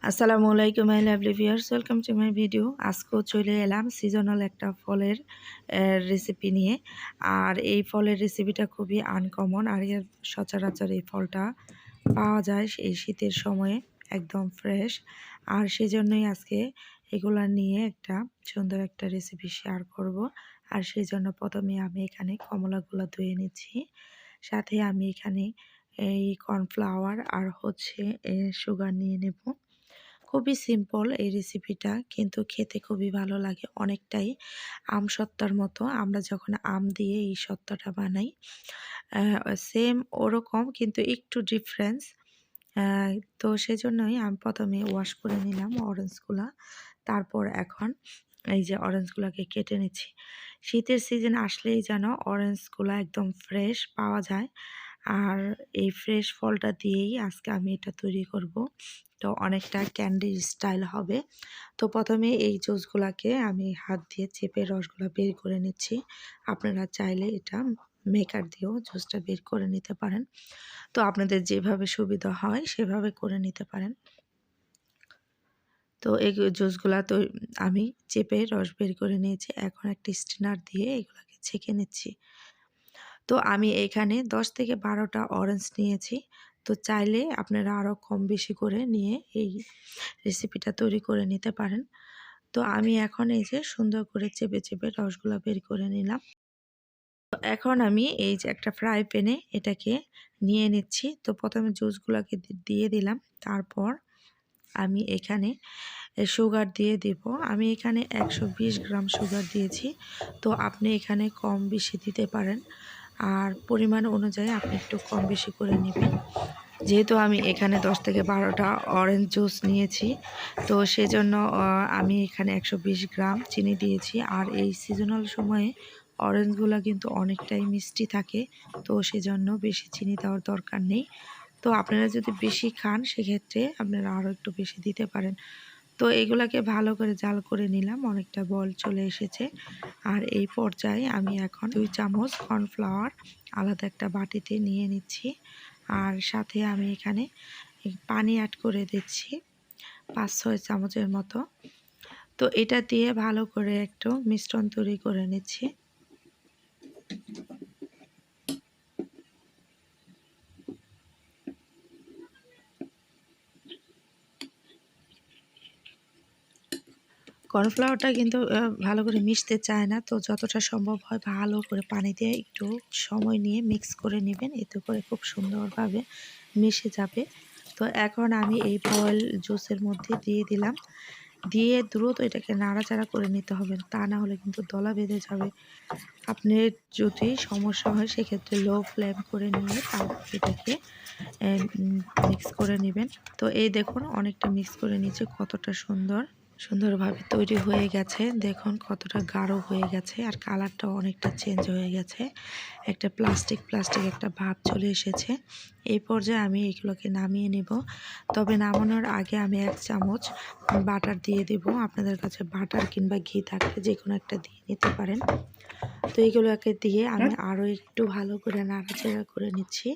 আসসালামু আলাইকুম my lovely viewers, welcome to my video. আজকেও চলে এলাম সিজনাল একটা ফলের রেসিপি নিয়ে। আর এই ফলের রেসিপিটা খুবই আনকমন, আর এর সচরাচর এই ফলটা পাওয়া যায় এই শীতের সময়ে, একদম ফ্রেশ। আর সেজন্যই আজকে এগুলা নিয়ে একটা সুন্দর একটা রেসিপি শেয়ার করব। আর সেই জন্য প্রথমে আমি এখানে কমলাগুলো ধুয়ে নিচ্ছি, সাথে আমি এখানে এই কর্নফ্লাওয়ার আর হচ্ছে সুগার নিয়ে নেব। খুবই সিম্পল এই রেসিপিটা, কিন্তু খেতে খুবই ভালো লাগে, অনেকটাই আমসত্ত্বার মতো। আমরা যখন আম দিয়ে এই সত্ত্বাটা বানাই সেম ওরকম, কিন্তু একটু ডিফারেন্স। তো সেজন্যই আমি প্রথমে ওয়াশ করে নিলাম অরেঞ্জগুলা। তারপর এখন এই যে অরেঞ্জগুলোকে কেটে নিচ্ছি। শীতের সিজন আসলেই যেন অরেঞ্জগুলো একদম ফ্রেশ পাওয়া যায়। আর এই ফ্রেশ ফলটা দিয়েই আজকে আমি এটা তৈরি করব। তো অনেকটা ক্যান্ডি স্টাইল হবে। তো প্রথমে এই জুসগুলাকে আমি হাত দিয়ে চেপে রসগুলা বের করে নিচ্ছি। আপনারা চাইলে এটা মেকার দিয়েও জুসটা বের করে নিতে পারেন। তো আপনাদের যেভাবে সুবিধা হয় সেভাবে করে নিতে পারেন। তো এই জুসগুলা তো আমি চেপে রস বের করে নিয়েছি। এখন একটা স্ট্রেনার দিয়ে এগুলাকে ছেঁকে নিচ্ছি। তো আমি এখানে 10 থেকে 12টা অরেঞ্জ নিয়েছি। তো চাইলে আপনারা আরও কম বেশি করে নিয়ে এই রেসিপিটা তৈরি করে নিতে পারেন। তো আমি এখন এই যে সুন্দর করে চেপে চেপে রসগুলা বের করে নিলাম। তো এখন আমি এই যে একটা ফ্রাই প্যানে এটাকে নিয়ে নিচ্ছি। তো প্রথমে জুসগুলাকে দিয়ে দিলাম। তারপর আমি এখানে সুগার দিয়ে দেব। আমি এখানে 120 গ্রাম সুগার দিয়েছি। তো আপনি এখানে কম বেশি দিতে পারেন, আর পরিমাণ অনুযায়ী আপনি একটু কম বেশি করে নেবেন। যেহেতু আমি এখানে 10 থেকে 12টা অরেঞ্জ জুস নিয়েছি, তো সেজন্য আমি এখানে 120 গ্রাম চিনি দিয়েছি। আর এই সিজনাল সময়ে অরেঞ্জগুলো কিন্তু অনেকটাই মিষ্টি থাকে, তো সেজন্য বেশি চিনি দেওয়ার দরকার নেই। তো আপনারা যদি বেশি খান সেক্ষেত্রে আপনারা আরও একটু বেশি দিতে পারেন। তো এগুলাকে ভালো করে জাল করে নিলাম, অনেকটা বল চলে এসেছে। আর এই পর্যায়ে আমি এখন 2 চামচ কর্নফ্লাওয়ার আলাদা একটা বাটিতে নিয়ে নিচ্ছি। আর সাথে আমি এখানে পানি অ্যাড করে দিচ্ছি 5-6 চামচের মতো। তো এটা দিয়ে ভালো করে একটু মিশ্রণ তৈরি করে নিচ্ছি। কর্নফ্লাওয়ারটা কিন্তু ভালো করে মিশতে চায় না, তো যতটা সম্ভব হয় ভালো করে পানি দিয়ে একটু সময় নিয়ে মিক্স করে নেবেন, এতে করে খুব সুন্দরভাবে মিশে যাবে। তো এখন আমি এই বয়েল জুসের মধ্যে দিয়ে দিলাম। দিয়ে দ্রুত এটাকে নাড়াচাড়া করে নিতে হবে, তা না হলে কিন্তু দলা বেঁধে যাবে। আপনার যদি সমস্যা হয় সেক্ষেত্রে লো ফ্লেম করে নিয়ে তারপর এটাকে মিক্স করে নেবেন। তো এই দেখুন অনেকটা মিক্স করে নিয়েছে, কতটা সুন্দরভাবে তৈরি হয়ে গেছে। দেখুন কতটা গাঢ় হয়ে গেছে, আর কালারটাও অনেকটা চেঞ্জ হয়ে গেছে। একটা প্লাস্টিক একটা ভাব চলে এসেছে। এই পর্যায়ে আমি এগুলোকে নামিয়ে নেব। তবে নামানোর আগে আমি 1 চামচ বাটার দিয়ে দেব। আপনাদের কাছে বাটার কিংবা ঘি থাকলে যে কোনো একটা দিয়ে নিতে পারেন। তো এইগুলোকে দিয়ে আমি আরও একটু ভালো করে নাড়াচাড়া করে নিচ্ছি।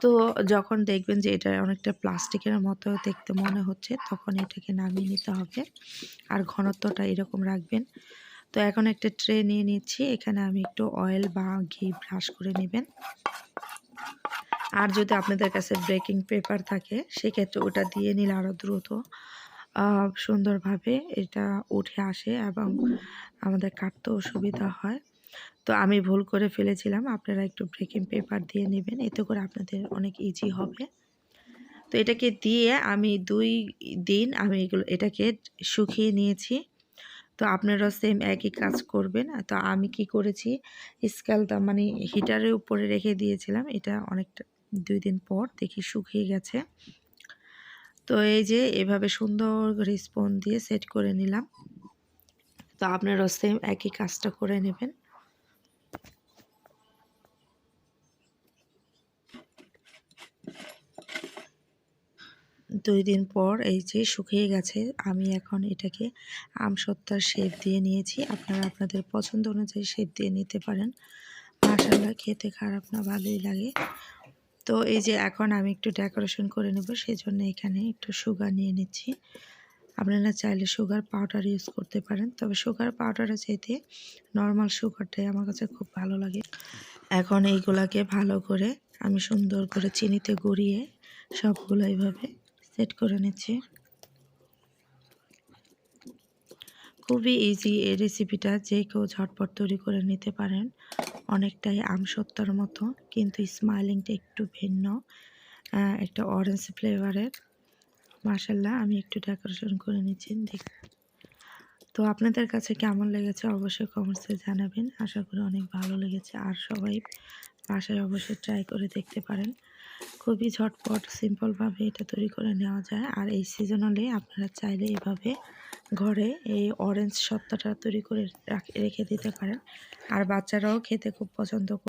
তো যখন দেখবেন যে এটা অনেকটা প্লাস্টিকের মতো দেখতে মনে হচ্ছে, তখন এটাকে নামিয়ে নিতে হবে। আর ঘনত্বটা এরকম রাখবেন। তো এখন একটা ট্রে নিয়ে নিচ্ছি, এখানে আমি একটু অয়েল বা ঘি ব্রাশ করে নেবেন। আর যদি আপনাদের কাছে বেকিং পেপার থাকে সেক্ষেত্রে ওটা দিয়ে নিলে আরও দ্রুত সুন্দরভাবে এটা উঠে আসে এবং আমাদের কাটতেও সুবিধা হয়। তো আমি ভুল করে ফেলেছিলাম, আপনারা একটু বেকিং পেপার দিয়ে নেবেন, এতে করে আপনাদের অনেক ইজি হবে। তো এটাকে দিয়ে আমি 2 দিন আমি এটাকে শুকিয়ে নিয়েছি। তো আপনারাও সেম একই কাজ করবেন। তো আমি কি করেছি, স্কেলটা মানে হিটারের উপরে রেখে দিয়েছিলাম। এটা অনেকটা 2 দিন পর দেখি শুকিয়ে গেছে। তো এই যে এভাবে সুন্দর করে স্পুন দিয়ে সেট করে নিলাম। তো আপনারাও সেম একই কাজটা করে নেবেন। দুই দিন পর এই যে শুকিয়ে গেছে। আমি এখন এটাকে আমসত্ত্বার শেপ দিয়ে নিয়েছি। আপনারা আপনাদের পছন্দ অনুযায়ী শেপ দিয়ে নিতে পারেন। মাশাআল্লাহ খেতে খারাপ না, ভালোই লাগে। তো এই যে এখন আমি একটু ডেকোরেশন করে নেব, সেজন্য এখানে একটু সুগার নিয়ে নিচ্ছি। আপনারা চাইলে সুগার পাউডার ইউজ করতে পারেন, তবে সুগার পাউডারের চাইতে নর্মাল সুগারটাই আমার কাছে খুব ভালো লাগে। এখন এইগুলাকে ভালো করে আমি সুন্দর করে চিনিতে গড়িয়ে সবগুলো এইভাবে সেট করে নিচ্ছি। খুবই ইজি এই রেসিপিটা, যে কেউ ঝটপট তৈরি করে নিতে পারেন। অনেকটাই আমসত্ত্বর মতো, কিন্তু স্মাইলিংটা একটু ভিন্ন, একটা অরেঞ্জ ফ্লেভারের। মাশাআল্লাহ, আমি একটু ডেকোরেশন করে নিচ্ছি। তো আপনাদের কাছে কেমন লেগেছে অবশ্যই কমেন্টসে জানাবেন। আশা করি অনেক ভালো লেগেছে। আর সবাই বাসায় অবশ্যই ট্রাই করে দেখতে পারেন। খুবই ঝটপট সিম্পলভাবে এটা তৈরি করে নেওয়া যায়। আর এই সিজনালে আপনারা চাইলে এভাবে ঘরে এই অরেঞ্জ সত্তাটা তৈরি করে রেখে দিতে পারেন। আর বাচ্চারাও খেতে খুব পছন্দ করে।